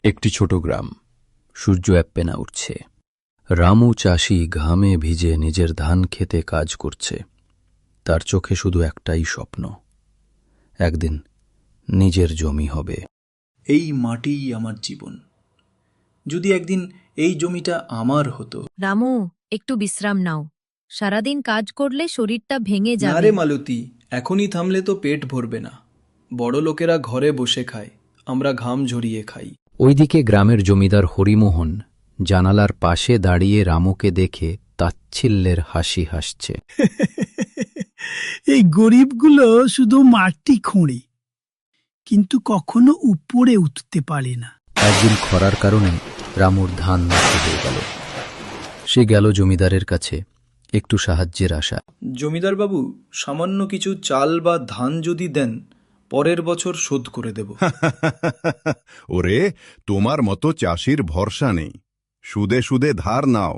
একটি ছোট গ্রাম, সূর্য এপ্পে না উঠছে। রামু চাষি ঘামে ভিজে নিজের ধান খেতে কাজ করছে। তার চোখে শুধু একটাই স্বপ্ন, একদিন নিজের জমি হবে। এই মাটিই আমার জীবন। যদি একদিন এই জমিটা আমার হতো। রামু, একটু বিশ্রাম নাও। সারাদিন কাজ করলে শরীরটা ভেঙে না যাবে। রে মালতী, এখনই থামলে তো পেট ভরবে না। বড় লোকেরা ঘরে বসে খায়, আমরা ঘাম ঝরিয়ে খাই। ওইদিকে গ্রামের জমিদার হরিমোহন জানালার পাশে দাঁড়িয়ে রামুকে দেখে তাচ্ছিল্যের হাসি হাসছে। এই গরিবগুলো শুধু মাটি খোঁড়ে, কিন্তু কখনো উপরে উঠতে পারে না। একদিন খরার কারণে রামুর ধান নষ্ট হয়ে গেল। সে গেল জমিদারের কাছে একটু সাহায্যের আশা। জমিদার বাবু, সামান্য কিছু চাল বা ধান যদি দেন, পরের বছর শোধ করে দেব। ওরে, তোমার মতো চাষির ভরসা নেই। সুদে সুদে ধার নাও,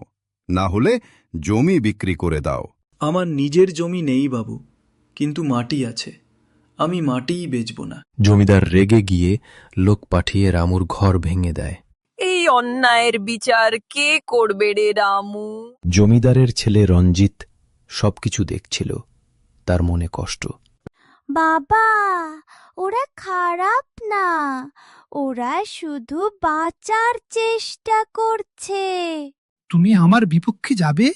না হলে জমি বিক্রি করে দাও। আমার নিজের জমি নেই বাবু, কিন্তু মাটি আছে। আমি মাটিই বেচব না। জমিদার রেগে গিয়ে লোক পাঠিয়ে রামুর ঘর ভেঙে দেয়। এই অন্যায়ের বিচার কে করবে রে রামু? জমিদারের ছেলে রঞ্জিত সবকিছু দেখছিল, তার মনে কষ্ট। বাবা, ওরা খারাপ না, ওরা শুধু বাঁচার চেষ্টা করছে। তুমি আমার বিপক্ষে যাবে,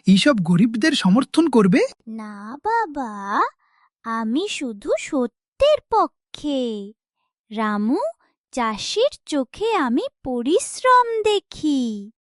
এইসব গরিবদের সমর্থন করবে? না বাবা, আমি শুধু সত্যের পক্ষে। রামু, চাষির চোখে আমি পরিশ্রম দেখি।